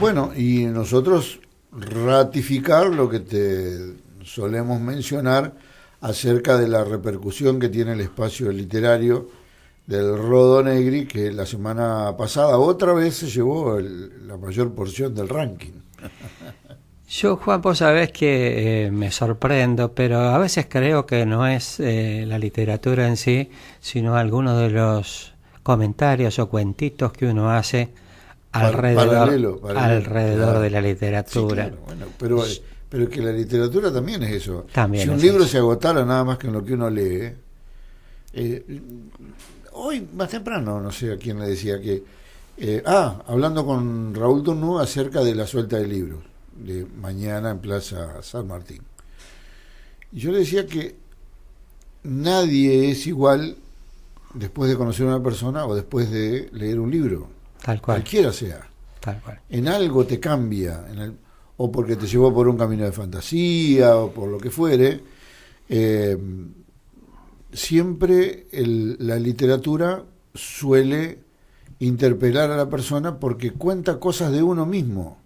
Bueno, y nosotros ratificar lo que te solemos mencionar acerca de la repercusión que tiene el espacio literario del Rodo Negri, que la semana pasada otra vez se llevó la mayor porción del ranking. Yo, Juan, vos sabés que me sorprendo, pero a veces creo que no es la literatura en sí, sino algunos de los comentarios o cuentitos que uno hace alrededor claro, de la literatura. Sí, claro, bueno, pero que la literatura también es eso. También si un es libro eso. se agotara nada más que en lo que uno lee, hoy más temprano, no sé a quién le decía que, hablando con Raúl Turnú acerca de la suelta de libros de mañana en Plaza San Martín. Y yo le decía que nadie es igual después de conocer a una persona o después de leer un libro. Tal cual. Cualquiera sea. Tal cual. En algo te cambia, o porque te llevó por un camino de fantasía, o por lo que fuere. Siempre la literatura suele interpelar a la persona porque cuenta cosas de uno mismo.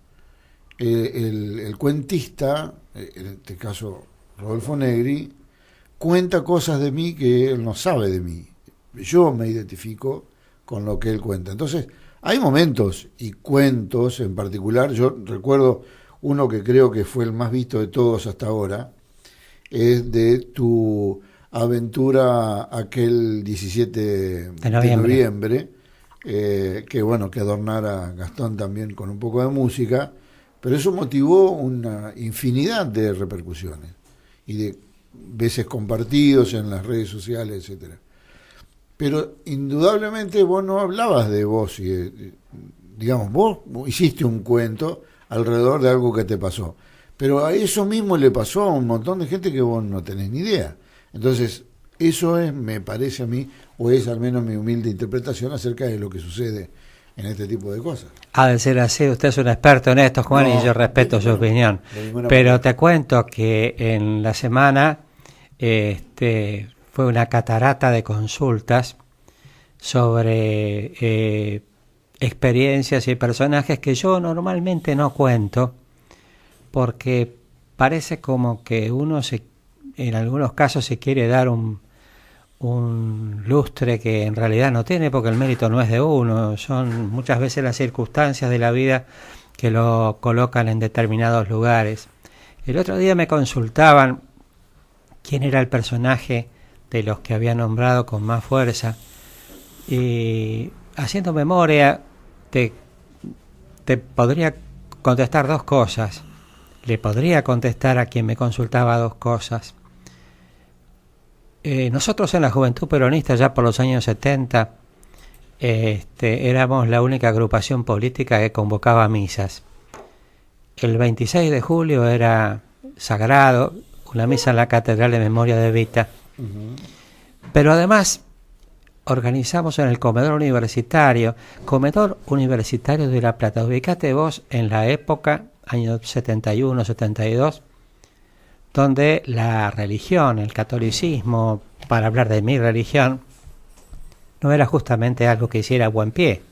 El cuentista, en este caso Rodolfo Negri, cuenta cosas de mí que él no sabe de mí. Yo me identifico con lo que él cuenta. Entonces, hay momentos y cuentos en particular. Yo recuerdo uno que creo que fue el más visto de todos hasta ahora, es de tu aventura aquel 17 de noviembre, que bueno, que adornara Gastón también con un poco de música, pero eso motivó una infinidad de repercusiones y de veces compartidos en las redes sociales, etcétera. Pero indudablemente vos no hablabas de vos, digamos, vos hiciste un cuento alrededor de algo que te pasó, pero a eso mismo le pasó a un montón de gente que vos no tenés ni idea. Entonces, eso es, me parece a mí, o es al menos mi humilde interpretación acerca de lo que sucede en este tipo de cosas. Ha de ser así, usted es un experto en esto, Juan, y yo respeto su opinión. Pero te cuento que en la semana fue una catarata de consultas sobre experiencias y personajes que yo normalmente no cuento, porque parece como que uno en algunos casos se quiere dar un lustre que en realidad no tiene, porque el mérito no es de uno, son muchas veces las circunstancias de la vida que lo colocan en determinados lugares. El otro día me consultaban quién era el personaje de los que había nombrado con más fuerza, y haciendo memoria te podría contestar dos cosas. Le podría contestar a quien me consultaba dos cosas. Nosotros en la Juventud Peronista, ya por los años 70, éramos la única agrupación política que convocaba misas. El 26 de julio era sagrado, una misa en la Catedral de Memoria de Evita. Uh-huh. Pero además organizamos en el Comedor Universitario de La Plata. Ubicate vos en la época, año 71, 72, donde la religión, el catolicismo, para hablar de mi religión, no era justamente algo que hiciera buen pie.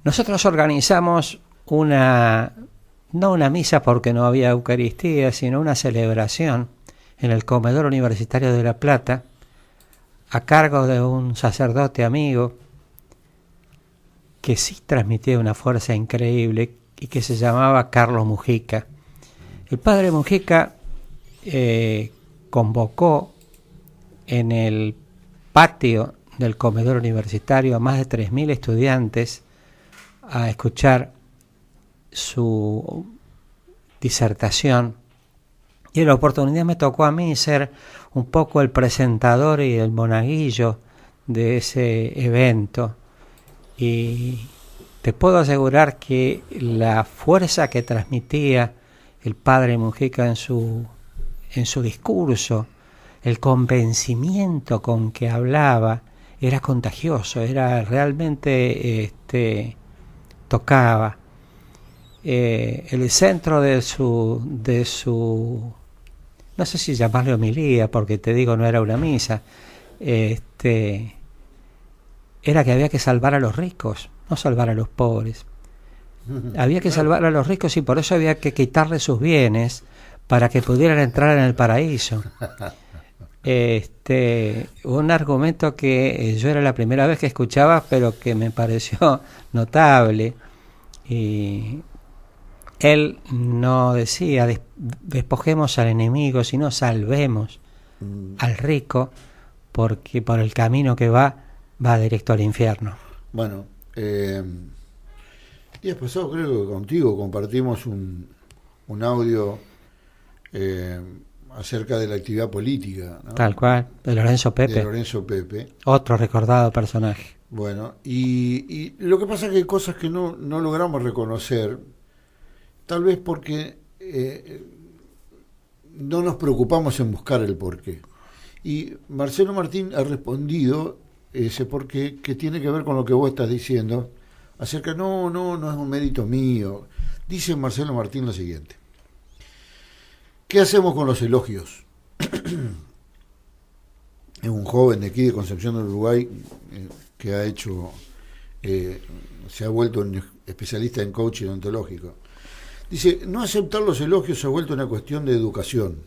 Nosotros organizamos no una misa porque no había Eucaristía, sino una celebración en el Comedor Universitario de La Plata, a cargo de un sacerdote amigo que sí transmitía una fuerza increíble y que se llamaba Carlos Mujica. El padre Mujica convocó en el patio del comedor universitario a más de 3.000 estudiantes a escuchar su disertación, y en la oportunidad me tocó a mí ser un poco el presentador y el monaguillo de ese evento, y te puedo asegurar que la fuerza que transmitía el padre Mujica en su discurso, el convencimiento con que hablaba, era contagioso, era realmente tocaba. El centro de su no sé si llamarle homilía, porque te digo, no era una misa, era que había que salvar a los ricos, no salvar a los pobres. Había que salvar a los ricos y por eso había que quitarle sus bienes para que pudieran entrar en el paraíso. Un argumento que yo era la primera vez que escuchaba, pero que me pareció notable. Y él no decía despojemos al enemigo, sino salvemos al rico, porque por el camino que va directo al infierno. Bueno, días pasados creo que contigo compartimos un audio acerca de la actividad política, ¿no? Tal cual, de Lorenzo Pepe. De Lorenzo Pepe. Otro recordado personaje. Bueno, y lo que pasa es que hay cosas que no logramos reconocer, tal vez porque no nos preocupamos en buscar el porqué. Y Marcelo Martín ha respondido ese porqué, que tiene que ver con lo que vos estás diciendo, acerca, no es un mérito mío. Dice Marcelo Martín lo siguiente: ¿qué hacemos con los elogios? Es un joven de aquí de Concepción del Uruguay que ha hecho, se ha vuelto un especialista en coaching ontológico. Dice, no aceptar los elogios se ha vuelto una cuestión de educación.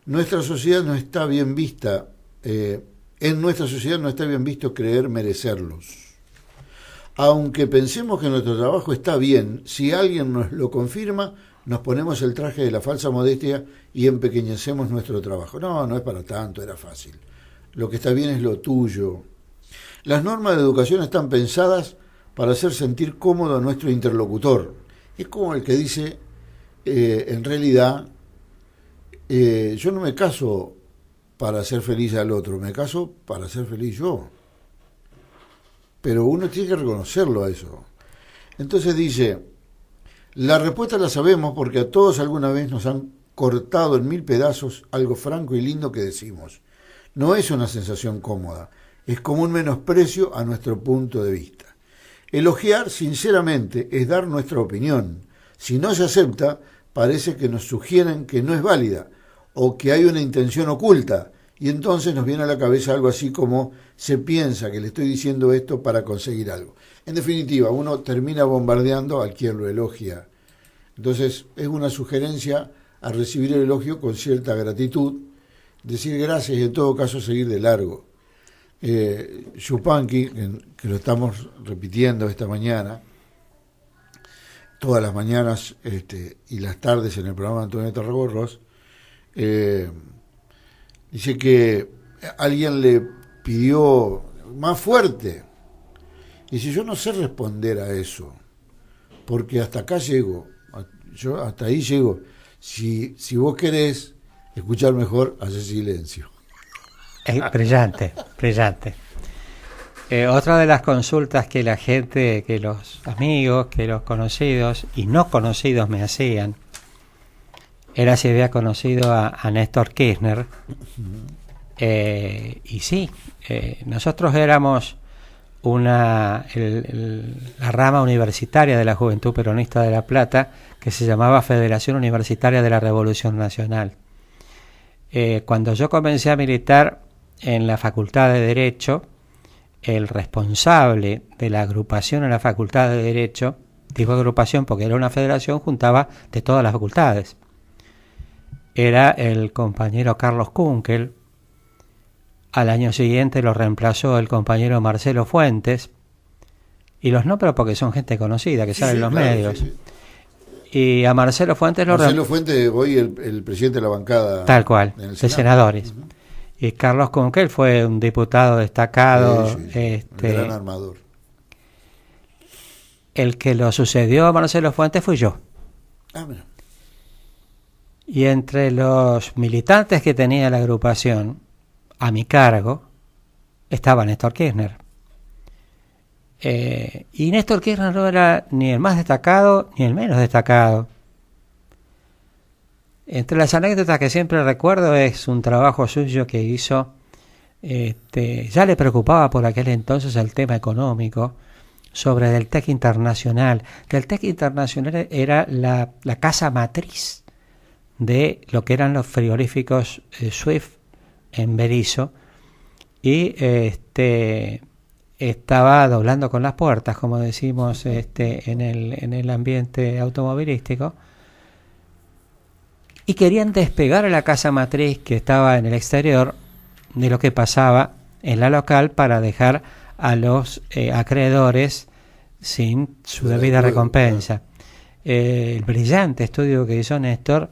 Nuestra sociedad no está bien vista, en nuestra sociedad no está bien visto creer merecerlos. Aunque pensemos que nuestro trabajo está bien, si alguien nos lo confirma, nos ponemos el traje de la falsa modestia y empequeñecemos nuestro trabajo. No es para tanto, era fácil. Lo que está bien es lo tuyo. Las normas de educación están pensadas para hacer sentir cómodo a nuestro interlocutor. Es como el que dice, en realidad, yo no me caso para hacer feliz al otro, me caso para ser feliz yo. Pero uno tiene que reconocerlo a eso. Entonces dice, la respuesta la sabemos porque a todos alguna vez nos han cortado en 1000 pedazos algo franco y lindo que decimos. No es una sensación cómoda, es como un menosprecio a nuestro punto de vista. Elogiar, sinceramente, es dar nuestra opinión. Si no se acepta, parece que nos sugieren que no es válida o que hay una intención oculta, y entonces nos viene a la cabeza algo así como se piensa que le estoy diciendo esto para conseguir algo. En definitiva, uno termina bombardeando a quien lo elogia. Entonces, es una sugerencia a recibir el elogio con cierta gratitud, decir gracias y en todo caso seguir de largo. Yupanqui, que lo estamos repitiendo esta mañana, todas las mañanas y las tardes en el programa de Antonio Tarragorros, dice que alguien le pidió más fuerte. Dice, yo no sé responder a eso, porque hasta acá llego, yo hasta ahí llego. Si vos querés escuchar mejor, hace silencio. Brillante, brillante. Otra de las consultas que la gente, que los amigos, que los conocidos y no conocidos me hacían, era si había conocido a Néstor Kirchner. Y sí, nosotros éramos la rama universitaria de la Juventud Peronista de La Plata, que se llamaba Federación Universitaria de la Revolución Nacional. Cuando yo comencé a militar en la Facultad de Derecho, el responsable de la agrupación en la Facultad de Derecho, digo agrupación porque era una federación, juntaba de todas las facultades, era el compañero Carlos Kunkel. Al año siguiente lo reemplazó el compañero Marcelo Fuentes, y los nombro porque son gente conocida que sale en los medios. Sí. Y a Marcelo Fuentes Fuentes, hoy el presidente de la bancada. Tal cual, de senadores. Uh-huh. Y Carlos Kunkel fue un diputado destacado. Sí. Gran armador. El que lo sucedió a Marcelo Fuentes fui yo. Mira. Y entre los militantes que tenía la agrupación, a mi cargo, estaba Néstor Kirchner. Y Néstor Kirchner no era ni el más destacado ni el menos destacado. Entre las anécdotas que siempre recuerdo es un trabajo suyo que hizo, ya le preocupaba por aquel entonces el tema económico, sobre Del TEC Internacional. Del TEC Internacional era la casa matriz de lo que eran los frigoríficos Swift en Berisso, y estaba doblando con las puertas, como decimos en el ambiente automovilístico, y querían despegar a la casa matriz que estaba en el exterior de lo que pasaba en la local para dejar a los acreedores sin su debida recompensa. El brillante estudio que hizo Néstor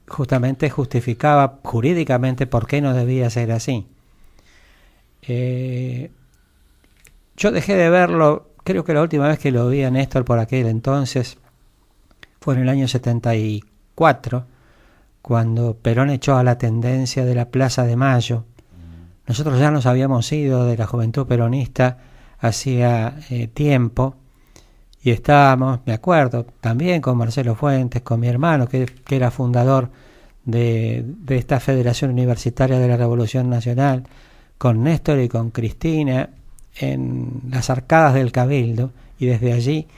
justamente justificaba jurídicamente por qué no debía ser así. Yo dejé de verlo, creo que la última vez que lo vi a Néstor por aquel entonces fue en el año 74, cuando Perón echó a la tendencia de la Plaza de Mayo. Nosotros ya nos habíamos ido de la Juventud Peronista hacía tiempo, y estábamos, me acuerdo, también con Marcelo Fuentes, con mi hermano, que era fundador de esta Federación Universitaria de la Revolución Nacional, con Néstor y con Cristina, en las arcadas del Cabildo, y desde allí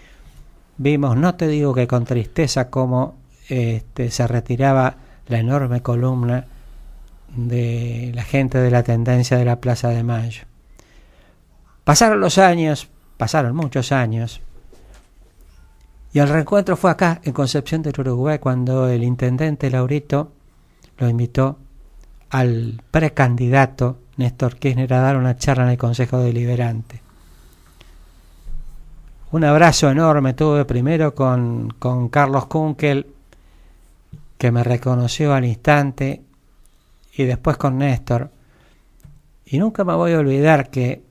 vimos, no te digo que con tristeza, cómo se retiraba la enorme columna de la gente de la tendencia de la Plaza de Mayo. Pasaron los años, pasaron muchos años, y el reencuentro fue acá, en Concepción del Uruguay, cuando el intendente Laurito lo invitó al precandidato Néstor Kirchner a dar una charla en el Consejo Deliberante. Un abrazo enorme tuve primero con Carlos Kunkel, que me reconoció al instante, y después con Néstor. Y nunca me voy a olvidar que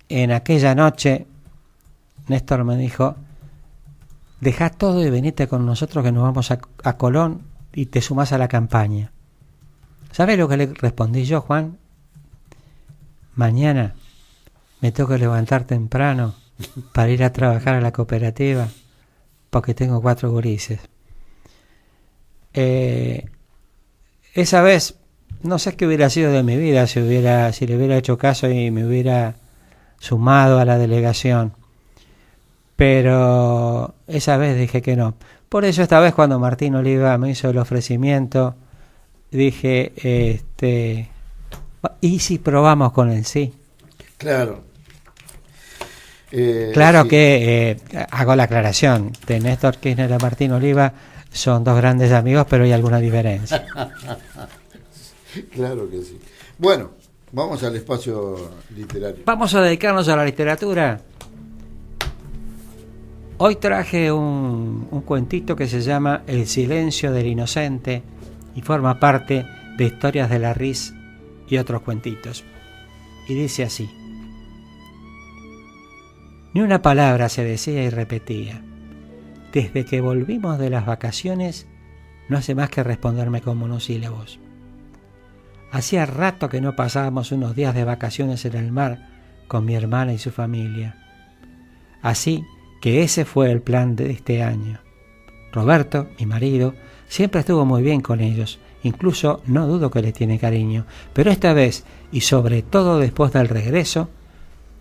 en aquella noche Néstor me dijo: dejá todo y venite con nosotros, que nos vamos a Colón y te sumás a la campaña. ¿Sabés lo que le respondí yo, Juan? Mañana me tengo que levantar temprano para ir a trabajar a la cooperativa, porque tengo 4 gurises. Esa vez, no sé qué hubiera sido de mi vida si le hubiera hecho caso y me hubiera sumado a la delegación. Pero esa vez dije que no. Por eso esta vez, cuando Martín Oliva me hizo el ofrecimiento, dije, ¿y si probamos con el sí? Claro. Claro sí. que hago la aclaración, de Néstor Kirchner a Martín Oliva son 2 grandes amigos, pero hay alguna diferencia. Claro que sí. Bueno, vamos al espacio literario. Vamos a dedicarnos a la literatura. Hoy traje un cuentito que se llama El silencio del inocente y forma parte de Historias de la Riz y otros cuentitos. Y dice así: ni una palabra se decía y repetía. Desde que volvimos de las vacaciones no hace más que responderme con monosílabos. Hacía rato que no pasábamos unos días de vacaciones en el mar con mi hermana y su familia. Así que ese fue el plan de este año. Roberto, mi marido, siempre estuvo muy bien con ellos, incluso no dudo que le tiene cariño, pero esta vez, y sobre todo después del regreso,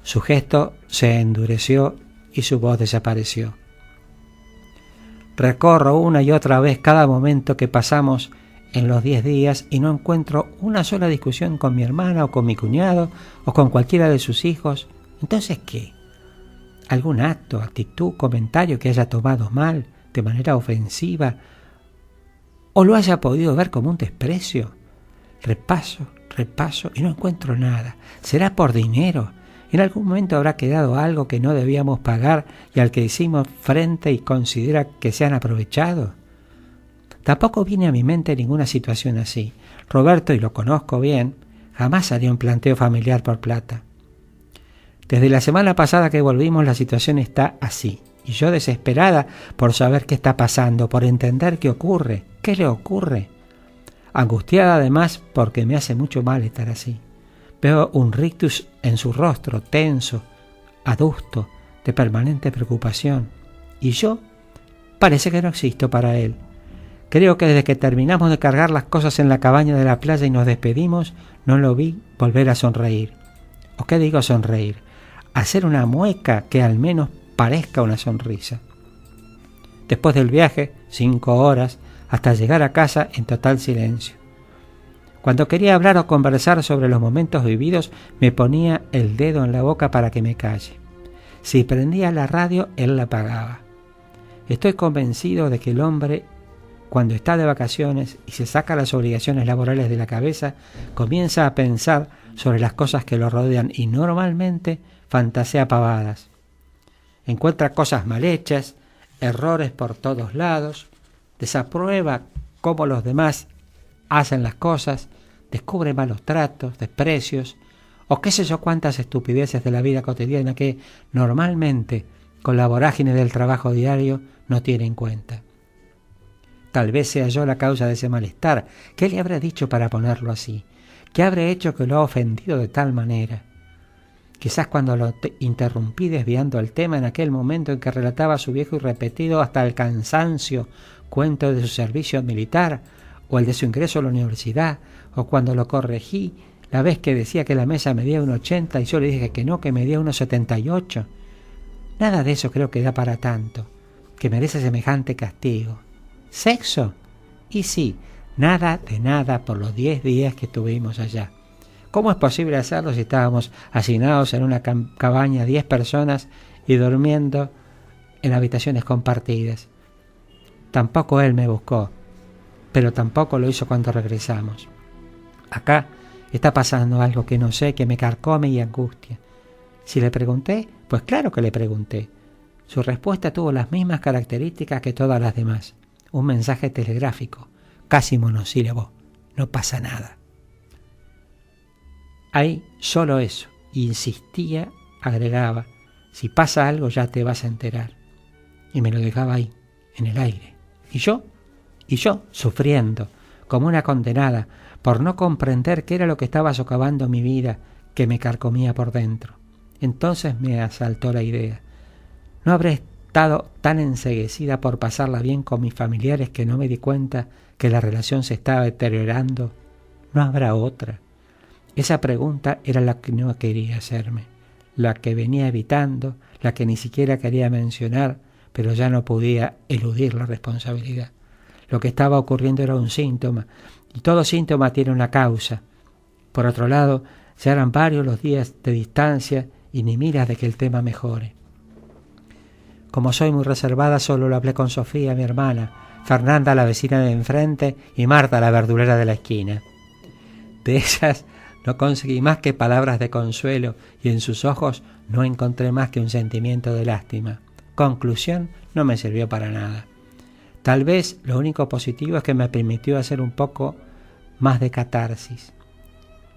su gesto se endureció y su voz desapareció. Recorro una y otra vez cada momento que pasamos en los 10 días y no encuentro una sola discusión con mi hermana o con mi cuñado o con cualquiera de sus hijos. Entonces, ¿qué? ¿Algún acto, actitud, comentario que haya tomado mal, de manera ofensiva, o lo haya podido ver como un desprecio? Repaso y no encuentro nada. ¿Será por dinero? ¿En algún momento habrá quedado algo que no debíamos pagar y al que hicimos frente y considera que se han aprovechado? Tampoco viene a mi mente ninguna situación así. Roberto, y lo conozco bien, jamás haría un planteo familiar por plata. Desde la semana pasada que volvimos la situación está así, y yo desesperada por saber qué está pasando, por entender qué ocurre, qué le ocurre. Angustiada además porque me hace mucho mal estar así. Veo un rictus en su rostro, tenso, adusto, de permanente preocupación. Y yo parece que no existo para él. Creo que desde que terminamos de cargar las cosas en la cabaña de la playa y nos despedimos, no lo vi volver a sonreír. ¿O qué digo sonreír? Hacer una mueca que al menos parezca una sonrisa. Después del viaje, 5 horas, hasta llegar a casa en total silencio. Cuando quería hablar o conversar sobre los momentos vividos, me ponía el dedo en la boca para que me calle. Si prendía la radio, él la apagaba. Estoy convencido de que el hombre, cuando está de vacaciones y se saca las obligaciones laborales de la cabeza, comienza a pensar sobre las cosas que lo rodean y normalmente fantasea pavadas. Encuentra cosas mal hechas, errores por todos lados, desaprueba cómo los demás hacen las cosas, descubre malos tratos, desprecios, o qué sé yo cuántas estupideces de la vida cotidiana que normalmente, con la vorágine del trabajo diario, no tiene en cuenta. Tal vez sea yo la causa de ese malestar. ¿Qué le habré dicho para ponerlo así? ¿Qué habré hecho que lo ha ofendido de tal manera? Quizás cuando lo interrumpí desviando el tema en aquel momento en que relataba su viejo y repetido hasta el cansancio cuento de su servicio militar, o el de su ingreso a la universidad, o cuando lo corregí la vez que decía que la mesa medía 1,80 y yo le dije que no, que medía 1,78. Nada de eso creo que da para tanto, que merece semejante castigo. ¿Sexo? Y sí, nada de nada por los 10 días que estuvimos allá. ¿Cómo es posible hacerlo si estábamos hacinados en una cabaña 10 personas y durmiendo en habitaciones compartidas? Tampoco él me buscó, pero tampoco lo hizo cuando regresamos. Acá está pasando algo que no sé, que me carcome y angustia. Si le pregunté, pues claro que le pregunté. Su respuesta tuvo las mismas características que todas las demás. Un mensaje telegráfico, casi monosílabo. No pasa nada. Hay solo eso. Insistía, agregaba. Si pasa algo ya te vas a enterar. Y me lo dejaba ahí, en el aire. Y yo, sufriendo, como una condenada, por no comprender qué era lo que estaba socavando mi vida, que me carcomía por dentro. Entonces me asaltó la idea. ¿No habré estado tan enceguecida por pasarla bien con mis familiares que no me di cuenta que la relación se estaba deteriorando? ¿No habrá otra? Esa pregunta era la que no quería hacerme, la que venía evitando, la que ni siquiera quería mencionar, pero ya no podía eludir la responsabilidad. Lo que estaba ocurriendo era un síntoma, y todo síntoma tiene una causa. Por otro lado, ya eran varios los días de distancia y ni miras de que el tema mejore. Como soy muy reservada, solo lo hablé con Sofía, mi hermana, Fernanda, la vecina de enfrente, y Marta, la verdulera de la esquina. De ellas no conseguí más que palabras de consuelo y en sus ojos no encontré más que un sentimiento de lástima. Conclusión, no me sirvió para nada. Tal vez lo único positivo es que me permitió hacer un poco más de catarsis.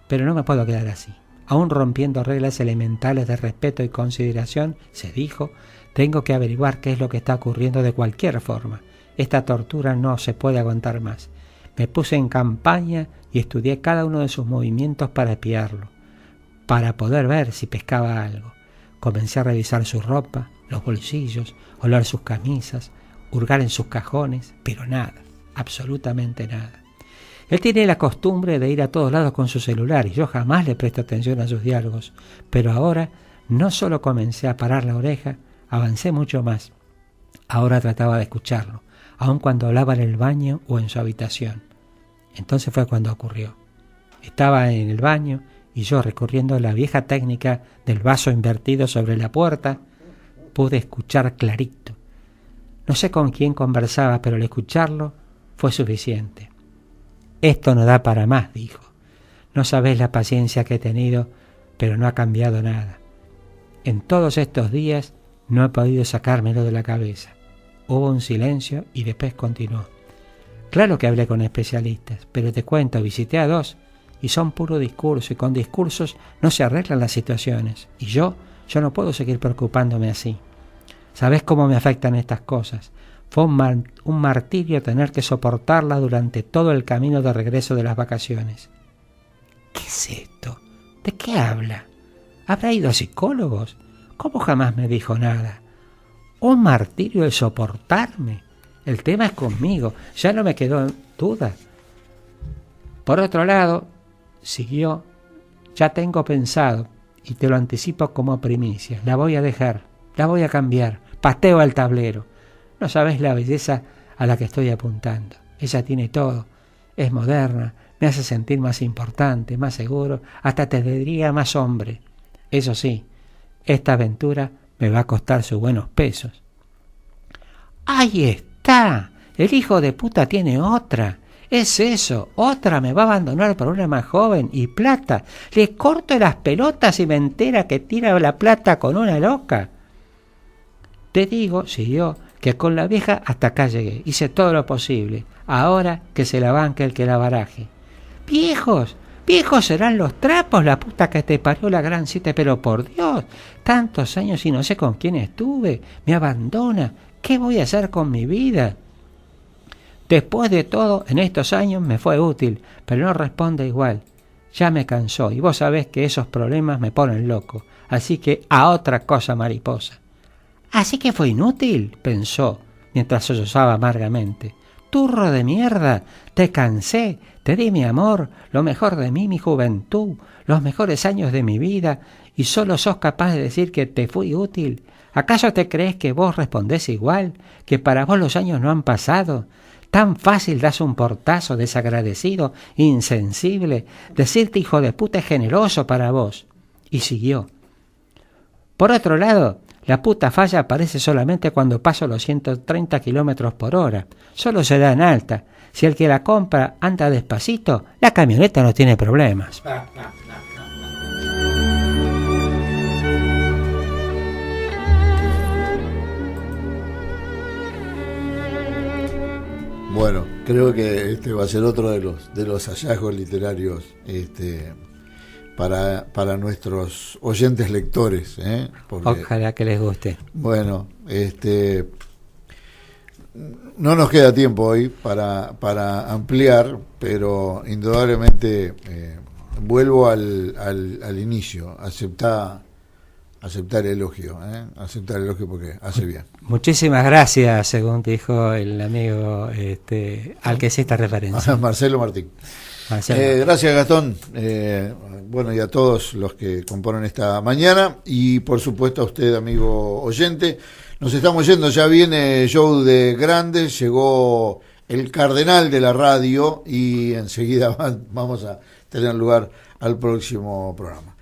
Pero no me puedo quedar así. Aún rompiendo reglas elementales de respeto y consideración, se dijo, tengo que averiguar qué es lo que está ocurriendo de cualquier forma. Esta tortura no se puede aguantar más. Me puse en campaña y estudié cada uno de sus movimientos para espiarlo, para poder ver si pescaba algo. Comencé a revisar su ropa, los bolsillos, oler sus camisas, hurgar en sus cajones, pero nada, absolutamente nada. Él tiene la costumbre de ir a todos lados con su celular y yo jamás le presto atención a sus diálogos, pero ahora no solo comencé a parar la oreja, avancé mucho más. Ahora trataba de escucharlo, aun cuando hablaba en el baño o en su habitación. Entonces fue cuando ocurrió. Estaba en el baño y yo, recurriendo a la vieja técnica del vaso invertido sobre la puerta, pude escuchar clarito. No sé con quién conversaba, pero al escucharlo fue suficiente. Esto no da para más, dijo. No sabés la paciencia que he tenido, pero no ha cambiado nada. En todos estos días no he podido sacármelo de la cabeza. Hubo un silencio y después continuó. Claro que hablé con especialistas, pero te cuento, visité a 2 y son puro discurso y con discursos no se arreglan las situaciones. Y yo no puedo seguir preocupándome así. ¿Sabés cómo me afectan estas cosas? Fue un martirio tener que soportarla durante todo el camino de regreso de las vacaciones. ¿Qué es esto? ¿De qué habla? ¿Habrá ido a psicólogos? ¿Cómo jamás me dijo nada? ¿Un martirio de soportarme? El tema es conmigo, ya no me quedó duda. Por otro lado, siguió, ya tengo pensado, y te lo anticipo como primicia, la voy a dejar, la voy a cambiar, pateo al tablero. No sabés la belleza a la que estoy apuntando. Ella tiene todo, es moderna, me hace sentir más importante, más seguro, hasta te diría más hombre. Eso sí, esta aventura me va a costar sus buenos pesos. ¡Ahí está! El hijo de puta tiene otra. Es eso, otra me va a abandonar por una más joven y plata. Le corto las pelotas y me entera que tira la plata con una loca. Te digo, siguió, que con la vieja hasta acá llegué. Hice todo lo posible. Ahora que se la banque el que la baraje. Viejos, viejos serán los trapos, la puta que te parió la gran siete, pero por Dios, tantos años y no sé con quién estuve. Me abandona. ¿Qué voy a hacer con mi vida? Después de todo, en estos años me fue útil, pero no responde igual. Ya me cansó y vos sabés que esos problemas me ponen loco. Así que a otra cosa, mariposa. Así que fue inútil, pensó, mientras sollozaba amargamente. Turro de mierda, te cansé, te di mi amor, lo mejor de mí, mi juventud, los mejores años de mi vida, y solo sos capaz de decir que te fui útil. ¿Acaso te crees que vos respondés igual, que para vos los años no han pasado? Tan fácil das un portazo, desagradecido, insensible, decirte hijo de puta es generoso para vos. Y siguió. Por otro lado, la puta falla aparece solamente cuando paso los 130 kilómetros por hora. Solo se da en alta. Si el que la compra anda despacito, la camioneta no tiene problemas. Bueno, creo que este va a ser otro de los hallazgos literarios para nuestros oyentes lectores, porque, ojalá que les guste. Bueno, no nos queda tiempo hoy para ampliar, pero indudablemente vuelvo al inicio. Aceptar el elogio, aceptar el elogio porque hace bien. Muchísimas gracias, según dijo el amigo al que hiciste referencia. Marcelo Martín. Gracias, Gastón. Bueno, y a todos los que componen esta mañana, y por supuesto a usted, amigo oyente. Nos estamos yendo, ya viene show de grandes, llegó el cardenal de la radio y enseguida vamos a tener lugar al próximo programa.